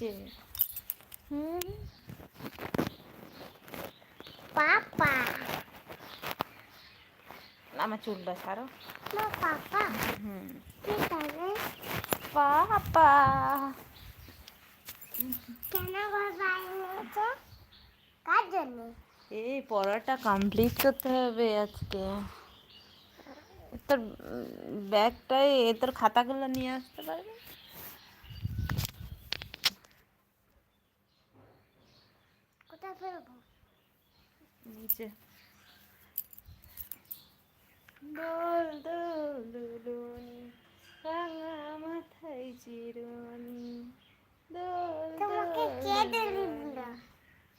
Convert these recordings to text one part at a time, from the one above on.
নিচে। পাপা আমার চুলটা ছাড়ো। না পাপা কি করে পাপা কেন বাবা এনেছে কার জন্য? এই পড়াটা কমপ্লিট করতে হবে আজকে। তোর ব্যাগটাই তোর খাতাগুলো নিয়ে আসতে পারবি? কোথায় ফেলবো? নিচে। দোল দোল দুলুনি রাঙা মাথায় চিরুনি দোল তোমাকে কে দিল?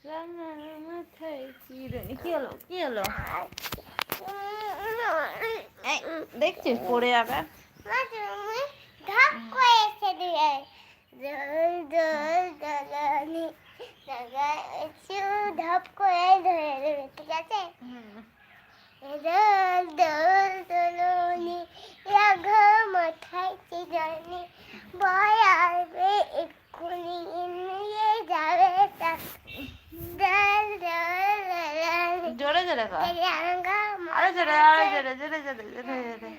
রাঙা মাথায় চিরুনি। কি হলো কি হলো? দেখছিস পড়ে যাবে। তুমি ঢপ করে এসে দিয়ে দোল দোল দোলনি ঢপ করে ধরে দেবে, ঠিক আছে? দোল দোল দোলনি রাঙা মাথায় চিরুনি বয় আসবে এক্ষুনি নিয়ে যাবে দোল দোল দোলনি জোরে জোরে কর। রাঙা আরে জোরে আরে জোরে জোরে জোরে জোরে জোরে।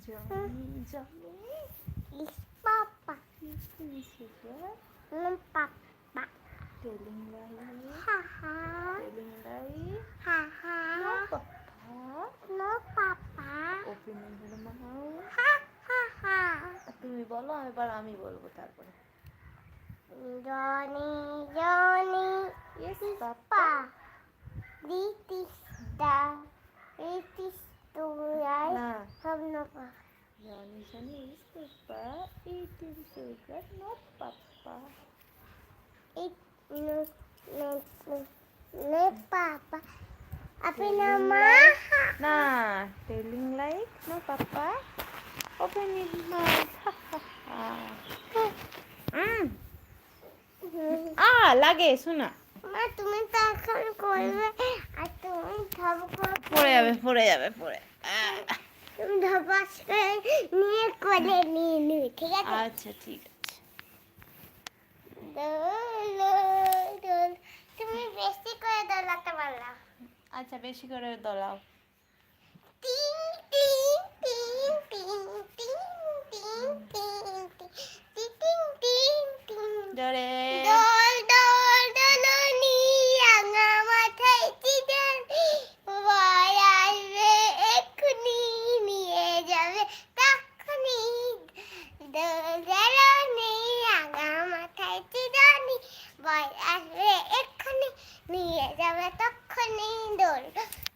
Johnny, Johnny, It's Papa. listen sugar, Papa. telling lie, Haha. telling lie, Haha. no papa, No Papa. opening her mouth. Ha ha ha. তুমি বলো এবার আমি বলবো তারপরে। Johnny, Johnny. Yes, Papa. papa. This is the. This is the right. না, Have no Papa. Johnny, Johnny is papa, eating sugar, not papa. It no Papa. Apna ma. না, telling like no papa, opening mouth. Ha ha ha. লাগে শোনা। মা তুমি তো এখন করবে আর তুমি পড়ে যাবে পড়ে যাবে পড়ে। তুমি ধপাস করে নিয়ে কোলে নিয়ে নিবি, ঠিক আছে? আচ্ছা ঠিক আছে। দোল দোল তুমি বেশি করে দোলাতে পারলা। আচ্ছা বেশি করে দোলাও। টিং টিং টিং টিং টিং টিং টিং টিং টিং টিং টিং জোরে। দোল দোল দোলনি রাঙা মাথায় চিরুনি বয় আসবে এক্ষুনি নিয়ে যাবে তক্ষুনি দোল দোলনি রাঙা মাথায় চিরুনি বয় আসবে এক্ষুনি নিয়ে যাবে তক্ষুনি দোল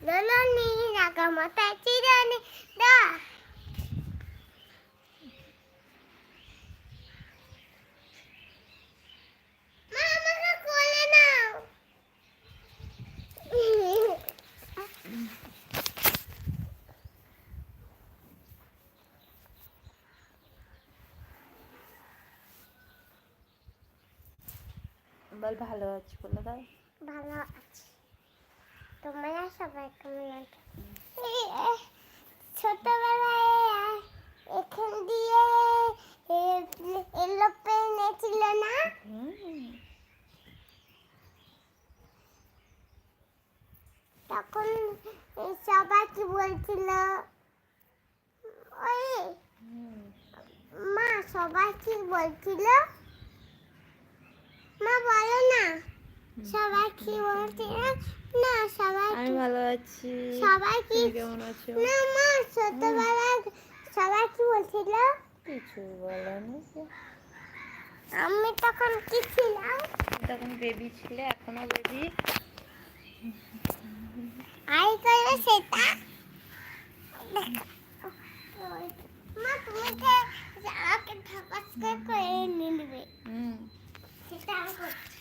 দোলনি রাঙা মাথায় চিরুনি দা মা আমাকে কোলে নাও। বল ভালো আছি বলে দাও। ভালো আছি, তোমরা সবাই কেমন আছো? ছোটবেলায় এখান দিয়ে এরোপ্লেন ছিল না, তখন সবাই কি বলছিল? ওই মা সবাই কি বলছিল? মা বলো না সবাই কি বলছিল? না সবাই আমি ভালো আছি। সবাই কি তুমি কেমন আছো? না মা ছোটবেলায় সবাই কি বলছিল? কিছু বলেনি। আমি তখন কি ছিলাম? তখন বেবি ছিলে, এখনো বেবি। আই করে সেটা মা তুমি আমাকে ধাপাস করে নিয়ে নেবে, সেটা আমি করছি।